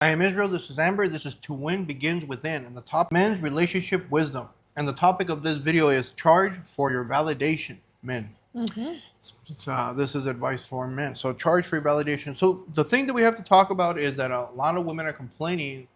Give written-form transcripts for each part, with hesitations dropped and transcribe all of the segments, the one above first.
I am Israel, this is Amber, this is To Win Begins Within, and the top men's relationship wisdom. And the topic of this video is charge for your validation, men. This is advice for men. So charge for your validation. So the thing that we have to talk about is that a lot of women are complaining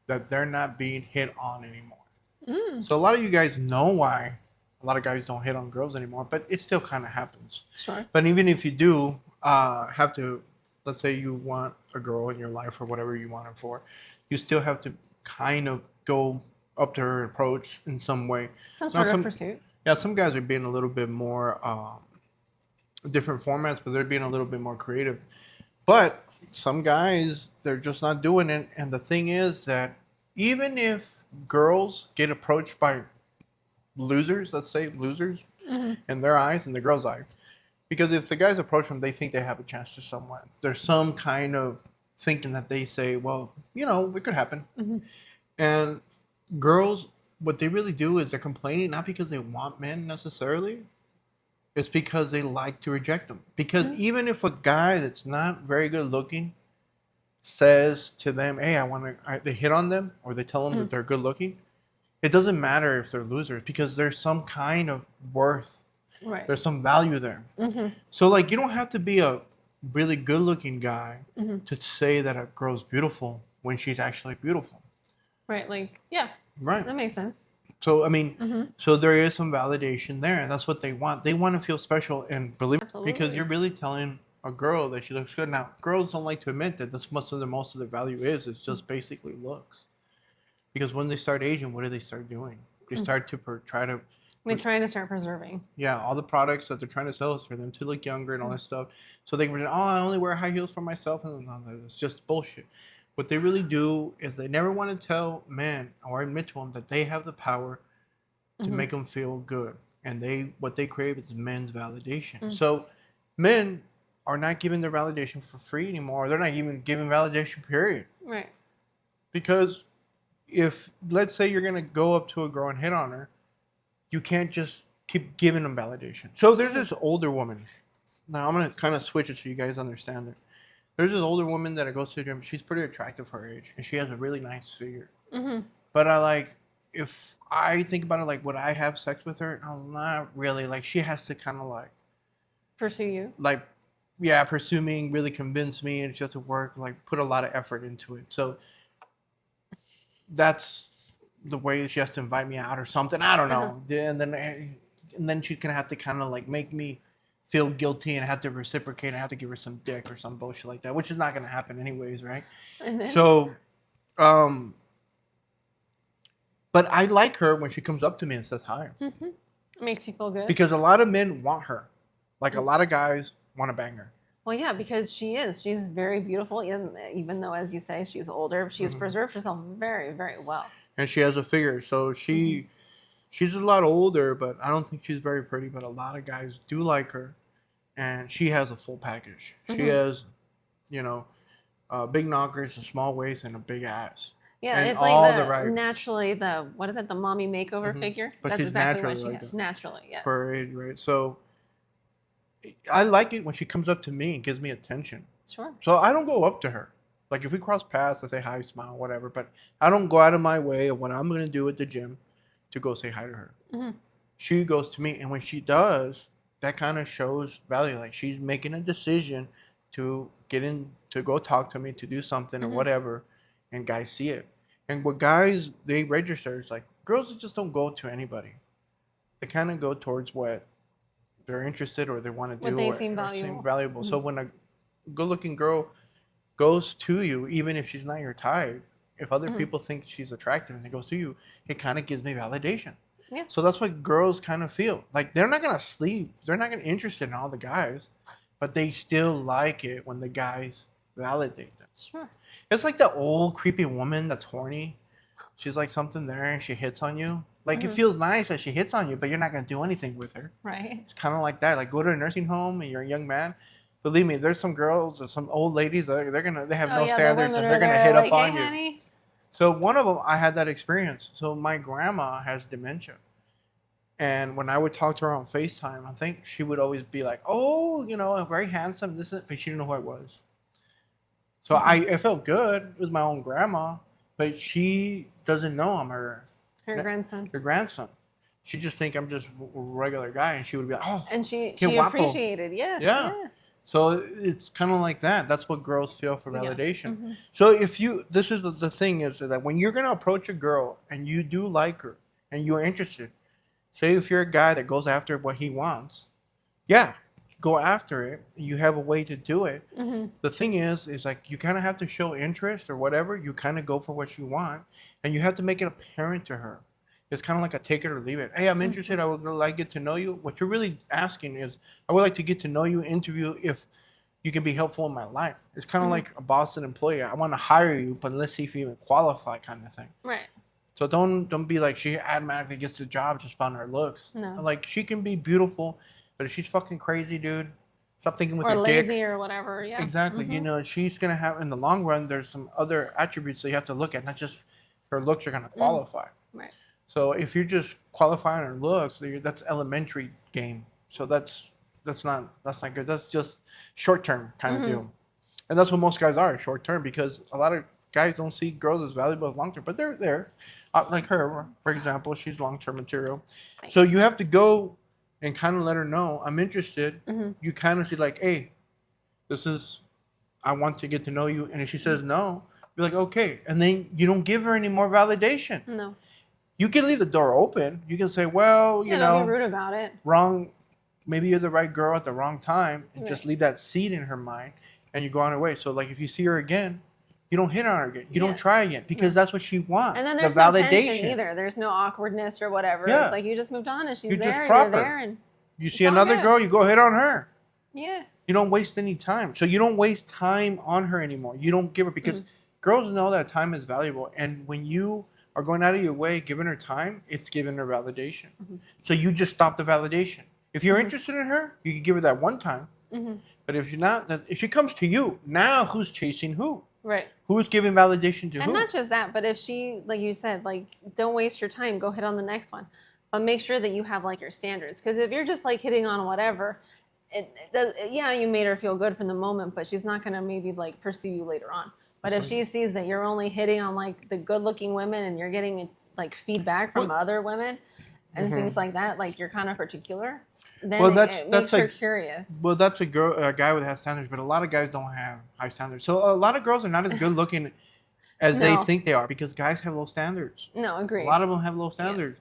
that they're not being hit on anymore. So a lot of you guys know why a lot of guys don't hit on girls anymore, but it still kind of happens. Sure. But even if you do have to, let's say you want a girl in your life or whatever you want her for, you still have to kind of go up to her, approach in some way. Some sort of pursuit. Yeah, some guys are being a little bit more different formats, but they're being a little bit more creative. But some guys, they're just not doing it. And the thing is that even if girls get approached by losers, let's say losers, in their eyes, in the girl's eye, because if the guys approach them, they think they have a chance to someone. There's some kind of thinking that they say, well, you know, it could happen. And girls, what they really do is they're complaining not because they want men necessarily. It's because they like to reject them. Because even if a guy that's not very good looking says to them, hey, they hit on them, or they tell them that they're good looking, it doesn't matter if they're losers because there's some kind of worth. Right. There's some value there. So, like, you don't have to be a really good-looking guy to say that a girl's beautiful when she's actually beautiful. Right. Like, yeah. Right. That makes sense. So, I mean, so there is some validation there, and that's what they want. They want to feel special and believe, because you're really telling a girl that she looks good. Now, girls don't like to admit that that's most of their value is. It's just basically looks. Because when they start aging, what do they start doing? They start to try to... They're trying to start preserving. Yeah, all the products that they're trying to sell is for them to look younger and all that stuff. So they can, I only wear high heels for myself, and it's just bullshit. What they really do is they never want to tell men or admit to them that they have the power to make them feel good. And what they crave is men's validation. So men are not giving their validation for free anymore. They're not even giving validation, period. Right. Because if, let's say you're going to go up to a girl and hit on her, you can't just keep giving them validation. So there's this older woman. Now I'm going to kind of switch it so you guys understand it. There's this older woman that I go to the gym. She's pretty attractive for her age, and she has a really nice figure. But if I think about it, like, would I have sex with her? No, not really. Like, she has to kind of like... Pursue you? Like, yeah, pursue me, really convince me, and it just work, like, put a lot of effort into it. So that's the way she has to invite me out or something. I don't know. And then she's going to have to kind of like make me feel guilty and have to reciprocate and have to give her some dick or some bullshit like that, which is not going to happen anyways, right? So, but I like her when she comes up to me and says hi. It makes you feel good. Because a lot of men want her. Like, a lot of guys want to bang her. Well, yeah, because she's very beautiful. Even though, as you say, she's older, she's preserved herself very, very well. And she has a figure. So she's a lot older, but I don't think she's very pretty. But a lot of guys do like her. And she has a full package. She has, big knockers, a small waist, and a big ass. Yeah, and it's like naturally the mommy makeover figure? But that's she's exactly naturally what she like has. that. Naturally, yes. For her age, right? So I like it when she comes up to me and gives me attention. Sure. So I don't go up to her. Like, if we cross paths, I say hi, smile, whatever. But I don't go out of my way of what I'm going to do at the gym to go say hi to her. She goes to me. And when she does, that kind of shows value. Like, she's making a decision to to go talk to me, to do something or whatever. And guys see it. And what guys, they register is like, girls just don't go to anybody. They kind of go towards what they're interested or they want to do. What they seem valuable. So when a good-looking girl goes to you, even if she's not your type, if other people think she's attractive and they go to you, it kind of gives me validation. Yeah. So that's what girls kind of feel. Like, they're not going to sleep. They're not going to be interested in all the guys, but they still like it when the guys validate them. Sure. It's like the old creepy woman that's horny. She's like something there and she hits on you. Like, it feels nice that she hits on you, but you're not going to do anything with her. Right. It's kind of like that. Like, go to a nursing home and you're a young man. Believe me, there's some girls or some old ladies that they have no standards and they're gonna hit up on you. Honey. So one of them, I had that experience. So my grandma has dementia, and when I would talk to her on FaceTime, I think she would always be like, "Oh, very handsome." But she didn't know who I was. So I felt good. It was my own grandma, but she doesn't know I'm her grandson. her grandson. She just think I'm just a regular guy, and she would be like, "Oh, And she qué guapo." appreciated, yeah. Yeah. So it's kind of like that. That's what girls feel for Yeah. validation. Mhm. So if you, this is the thing is that when you're gonna approach a girl and you do like her and you're interested, say if you're a guy that goes after what he wants, yeah, go after it. You have a way to do it. Mhm. The thing is like you kind of have to show interest or whatever. You kind of go for what you want, and you have to make it apparent to her. It's kind of like a take it or leave it. Hey, I'm interested. I would like get to know you. What you're really asking is, I would like to get to know you, interview if you can be helpful in my life. It's kind of like a boss and employee. I want to hire you, but let's see if you even qualify, kind of thing. Right. So don't be like she automatically gets the job just on her looks. No. Like she can be beautiful, but if she's fucking crazy, dude, stop thinking with or your lazy dick. or whatever. Yeah. Exactly. Mhm. You know, she's gonna have in the long run. There's some other attributes that you have to look at, not just her looks are gonna qualify. Right. So if you're just qualifying her looks, that's elementary game. So that's not good. That's just short term kind of deal, and that's what most guys are, short term, because a lot of guys don't see girls as valuable as long term, but they're there. Like her, for example, she's long term material. So you have to go and kind of let her know I'm interested. You kind of say like, hey, I want to get to know you, and if she says no, be like, okay, and then you don't give her any more validation. No. You can leave the door open. You can say, well, you don't know, be rude about it. wrong. Maybe you're the right girl at the wrong time, and just Right. leave that seed in her mind, and you go on your way. So, like, if you see her again, you don't hit on her again. You don't try again because that's what she wants. And then the there's no tension either. There's no awkwardness or whatever. Yeah. It's like you just moved on and she's You're just there and proper. you're there and You see all another good. girl, you go hit on her. yeah. You don't waste any time. So you don't waste time on her anymore. You don't give her because girls know that time is valuable, and when you are going out of your way giving her time, it's giving her validation. So you just stop the validation. If you're interested in her, you can give her that one time. But if you're not, if she comes to you, now who's chasing who? Right. Who's giving validation to And who? not just that, but if she, like you said, like, don't waste your time, go hit on the next one. But make sure that you have, like, your standards. Because if you're just, like, hitting on whatever, it does, yeah, you made her feel good for the moment, but she's not going to maybe, like, pursue you later on. But if she sees that you're only hitting on, like, the good-looking women and you're getting, like, feedback from other women and things like that, like, you're kind of particular, then it makes her curious. Well, that's a guy with high standards, but a lot of guys don't have high standards. So a lot of girls are not as good looking as they think they are because guys have low standards. No, agree. A lot of them have low standards.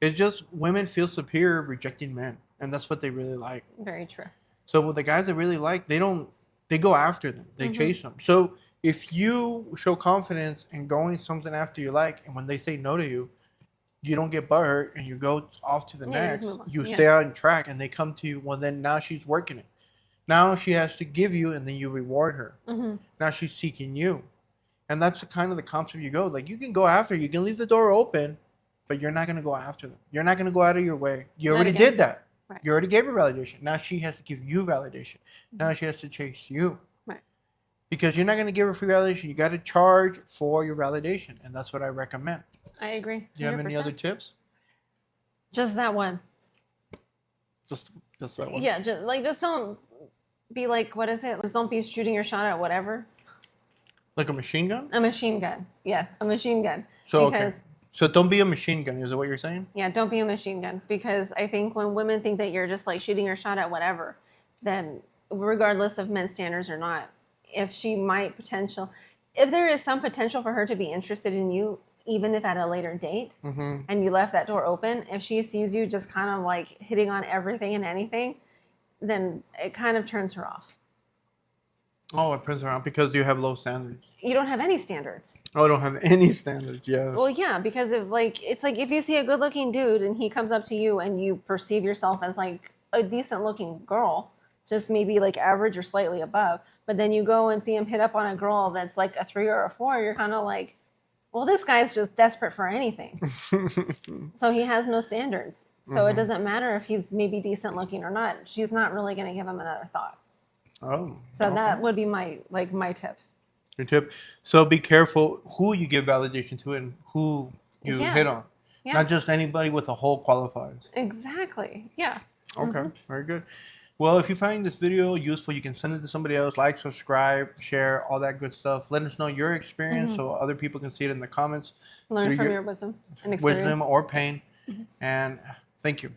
It's just women feel superior rejecting men, and that's what they really like. Very true. So with the guys that really like, they go after them. They chase them. So if you show confidence in going something after you like, and when they say no to you, you don't get butthurt and you go off to the next. You stay on track, and they come to you. Well, then now she's working it. Now she has to give you, and then you reward her. Now she's seeking you, and that's kind of the concept you go. Like you can go after, you can leave the door open, but you're not going to go after them. You're not going to go out of your way. You already did that. Right. You already gave her validation. Now she has to give you validation. Now she has to chase you. Right. Because you're not going to give her free validation. You got to charge for your validation, and that's what I recommend. I agree. Do you have any other tips? Just that one. Just that one. Yeah, just don't be like, what is it? Just don't be shooting your shot at whatever. Like a machine gun? A machine gun. Yeah, a machine gun. So So don't be a machine gun. Is that what you're saying? Yeah, don't be a machine gun, because I think when women think that you're just like shooting your shot at whatever, then regardless of men's standards or not, if there is some potential for her to be interested in you, even if at a later date, and you left that door open, if she sees you just kind of like hitting on everything and anything, then it kind of turns her off. Oh, it turns around because you have low standards. You don't have any standards. Oh, I don't have any standards, yes. Well, yeah, because it's like if you see a good-looking dude and he comes up to you and you perceive yourself as like a decent-looking girl, just maybe like average or slightly above, but then you go and see him hit up on a girl that's like a 3 or a 4, you're kind of like, well, this guy's just desperate for anything. So he has no standards. So it doesn't matter if he's maybe decent looking or not. She's not really going to give him another thought. Oh. So that would be my tip. Your tip. So be careful who you give validation to and who you hit on. Yeah. Not just anybody with a hole qualifies. Exactly. Yeah. Okay. Very good. Well, if you find this video useful, you can send it to somebody else. Like, subscribe, share, all that good stuff. Let us know your experience so other people can see it in the comments. Learn through from your wisdom and experience. wisdom or pain. And thank you.